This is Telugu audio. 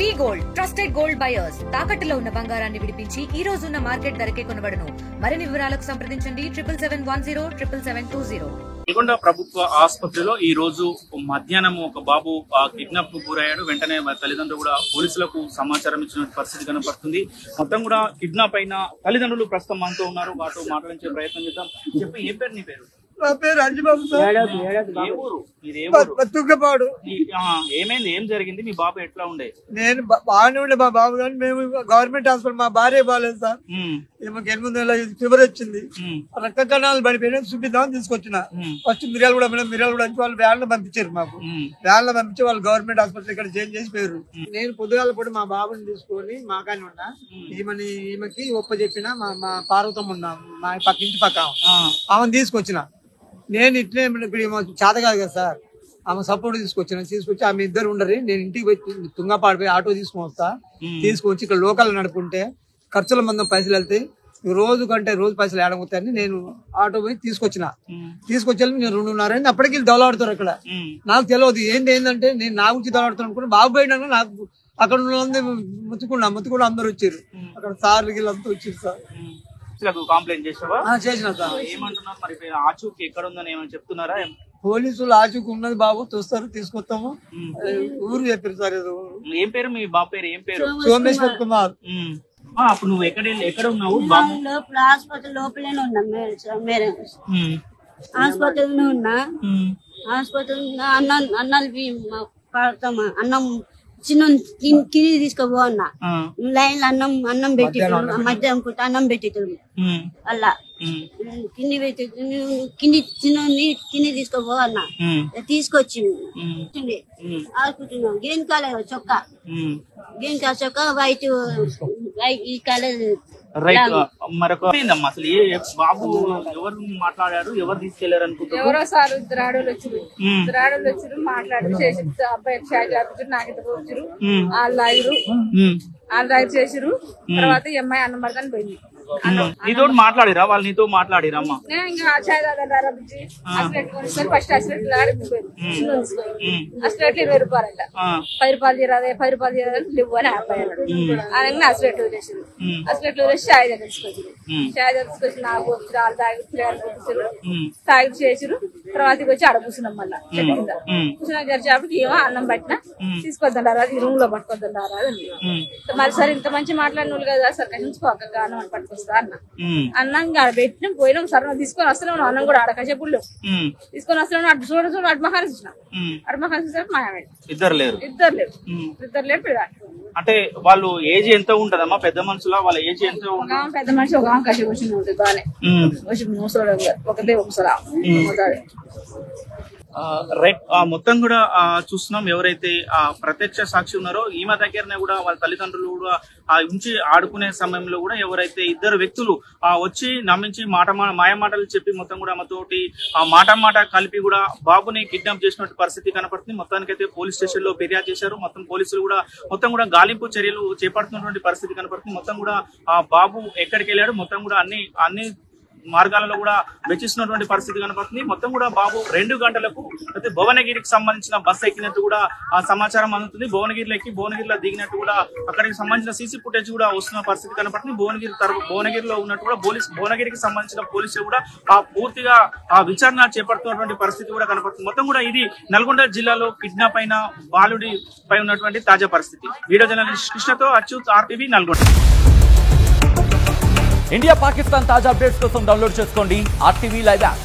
వి గోల్డ్ ట్రస్టెడ్ గోల్డ్ బయర్స్ తాకట్టులో ఉన్న బంగారాన్ని విడిపించి ఈ రోజు ఉన్న మార్కెట్ ధరకే కొనబడును. మరిన్ని వివరాలకు సంప్రదించండి 77107720. నల్గొండ ప్రభుత్వ ఆసుపత్రిలో ఈ రోజు మధ్యాహ్నం ఒక బాబు కిడ్నాప్ కు గురయ్యాడు. వెంటనే తల్లిదండ్రులు కూడా పోలీసులకు సమాచారం ఇచ్చిన పరిస్థితి కనపడుతుంది. మొత్తం కూడా కిడ్నాప్ అయిన తల్లిదండ్రులు ప్రస్తుతం మనతో ఉన్నారు. వాటితో మాట్లాడించే ప్రయత్నం చేద్దాం. చెప్పి ఏ పేరు నీ పేరు? నా పేరు అంజబాబు సార్. తుంగపాడు. ఏమైంది, ఏం జరిగింది? మీ బాబు ఎట్లా ఉండే? నేను బాగానే ఉండే మా బాబు, కానీ మేము గవర్నమెంట్ హాస్పిటల్, మా భార్య బాగాలేదు సార్. మాకు 8 నెలల ఫీవర్ వచ్చింది, రక్త కణాలు పడిపోయినా చూపిద్దామని తీసుకొచ్చిన. ఫస్ట్ మిర్యాల కూడా వాళ్ళు వ్యాన్ లో పంపించారు. మాకు వ్యాన్ లో పంపించి వాళ్ళు గవర్నమెంట్ హాస్పిటల్ ఇక్కడ చేంజ్ చేసి పోయారు. నేను పొద్దుగాల పూట మా బాబుని తీసుకొని మాకాని ఉన్నా. ఈమెకి ఒప్ప చెప్పిన మా పార్వతమ్మ ఉన్నా, మా ఇంటి పక్క ఆమెను తీసుకొచ్చిన. నేను ఇట్లే చేత కాదు కదా సార్, ఆమె సపోర్ట్ తీసుకొచ్చి ఆమె ఇద్దరు ఉండరు. నేను ఇంటికి పోయి తుంగపాడు పోయి ఆటో తీసుకొని వస్తా, తీసుకొచ్చి ఇక్కడ లోకల్ నడుపుకుంటే ఖర్చుల మందం పైసలు వెళ్తాయి, రోజు పైసలు ఏడవుతాయని నేను ఆటో పోయి తీసుకొచ్చిన. తీసుకొచ్చి నేను 2:30 అయింది. అప్పటికి వీళ్ళు దొలాడుతారు. అక్కడ నాకు తెలియదు ఏంటంటే నేను నా గురించి దొలాడుతాను అనుకున్నా. బాబు పోయినా నాకు అక్కడ ముత్తుకుండా అందరు వచ్చారు. అక్కడ సార్లు వీళ్ళంతా వచ్చారు సార్. కంప్లైంట్ చేసావా? చేసిన సార్. ఏమంటున్నారు మరి? ఆచూకి ఎక్కడ ఉందని ఏమైనా చెప్తున్నారా? పోలీసులు ఆచూకి ఉన్నది బాబు, చూస్తారు, తీసుకొస్తాము ఊరు చెప్పారు సార్. ఏం పేరు మీ బాబు పేరు? ఏం పేరు? సోమేశ్వర్ కుమార్. అప్పుడు నువ్వు ఎక్కడ ఉన్నావు? హాస్పిటల్ లోపలనే ఉన్నా, హాస్పిటల్ ఉన్నా. హాస్పిటల్ అన్నం చిన్న కింది తీసుకోబో అన్న. లైన్ లో అన్నం పెట్టి మధ్యాహ్నం పూట అన్నం పెట్టేటోళ్ళు అలా కింది తీసుకోబో అన్న. తీసుకొచ్చింది ఆడుకుంటున్నాం. గ్రీన్ కలర్ చొక్కా, వైట్ ఈ కలర్. రైట్. మరొక అసలు బాబు ఎవరు మాట్లాడారు, ఎవరు తీసుకెళ్లారు అనుకుంటున్నారు? ఎవరో సార్ ఇద్దరు ఆడోళ్ళు వచ్చారు మాట్లాడి చేసి అబ్బాయి షాయి ఆపించారు, నాకు ఇద్దరు వచ్చారు. వాళ్ళు చేసిరు. తర్వాత ఈ అమ్మాయి అన్నం పడతాను పోయింది. నీతో మాట్లాడిరా? వాళ్ళు నీతో మాట్లాడిరమ్మా? ఇంకా చాయ్ తాగండి ఫస్ట్ అసలు అసలు 20 రూపాయలంట. 10 రూపాయలు తీరాదే 10 రూపాయలు తీరాదని లేవు అని అబ్బాయి అనగానే అసలు వదిలేసారు. అసలు వదిలేసి చాయ్ దగ్గర తీసుకొచ్చారు. చాయ్ దగ్గర తీసుకొచ్చి నాకు వచ్చి వాళ్ళు తాగి చేసారు. తర్వాత వచ్చి ఆడ కూర్చున్నాం. మళ్ళీ చెట్టు కింద కూర్చున్నా జరిచేపటికి ఏమో అన్నం పట్టినా తీసుకొద్దంటారా, ఈ రూమ్ లో పట్టుకొద్దంటారా అని. మరి సార్ ఇంత మంచి మాట్లాడిన వాళ్ళు కదా సార్, కనిపించుకోక అన్నం అని పట్టుకొస్తా అన్న. అన్నం పెట్టినాం, పోయినాం. సార్ తీసుకొని వస్తున్నాం. అన్నం కూడా ఆడ కసేపుళ్ళు తీసుకొని వస్తున్నాం. అటు చూడ అడ్మహారం చూసినా. అడ్మహారం చూసారు మాయమే. ఇద్దరు లేరు. అంటే వాళ్ళు ఏజ్ ఎంత ఉంటదమ్మా? పెద్ద మనుషులా? వాళ్ళ ఏజ్ ఎంత? పెద్ద మనిషి ఒక కసి కూర్చుని ఉంటుంది బాగానే. ఒకటే ఒకసారి రైట్. మొత్తం కూడా చూస్తున్నాం. ఎవరైతే ప్రత్యక్ష సాక్షి ఉన్నారో ఈమె దగ్గరనే కూడా వాళ్ళ తల్లిదండ్రులు కూడా ఉంచి ఆడుకునే సమయంలో కూడా ఎవరైతే ఇద్దరు వ్యక్తులు వచ్చి నమ్మించి మాయమాటలు చెప్పి మొత్తం కూడా ఆమెతోటి మాట కలిపి కూడా బాబుని కిడ్నాప్ చేసినట్టు పరిస్థితి కనపడుతుంది. మొత్తానికైతే పోలీస్ స్టేషన్ లో ఫిర్యాదు చేశారు. పోలీసులు కూడా మొత్తం కూడా గాలింపు చర్యలు చేపడుతున్నటువంటి పరిస్థితి కనపడుతుంది. మొత్తం కూడా బాబు ఎక్కడికి వెళ్ళాడు మొత్తం కూడా అన్ని మార్గాలలో కూడా వెచ్చిస్తున్నటువంటి పరిస్థితి కనపడుతుంది. మొత్తం కూడా బాబు 2 గంటలకు అయితే భువనగిరికి సంబంధించిన బస్సు ఎక్కినట్టు కూడా ఆ సమాచారం అందుతుంది. భువనగిరిలో ఎక్కి భువనగిరిలో దిగినట్టు కూడా అక్కడికి సంబంధించిన సీసీ ఫుటేజ్ కూడా వస్తున్న పరిస్థితి కనపడుతుంది. భువనగిరిలో ఉన్నట్టు కూడా భువనగిరికి సంబంధించిన పోలీసులు కూడా పూర్తిగా విచారణ చేపడుతున్నటువంటి పరిస్థితి కూడా కనపడుతుంది. మొత్తం కూడా ఇది నల్గొండ జిల్లాలో కిడ్నాప్ అయిన బాలుడి పై ఉన్నటువంటి తాజా పరిస్థితి. వీడియో జర్నలిస్ట్ కృష్ణతో అచ్యుత్, RTV నల్గొండ. ఇండియా పాకిస్తాన్ తాజా అప్డేట్స్ కోసం డౌన్లోడ్ చేసుకోండి RTV లైవ్ యాప్.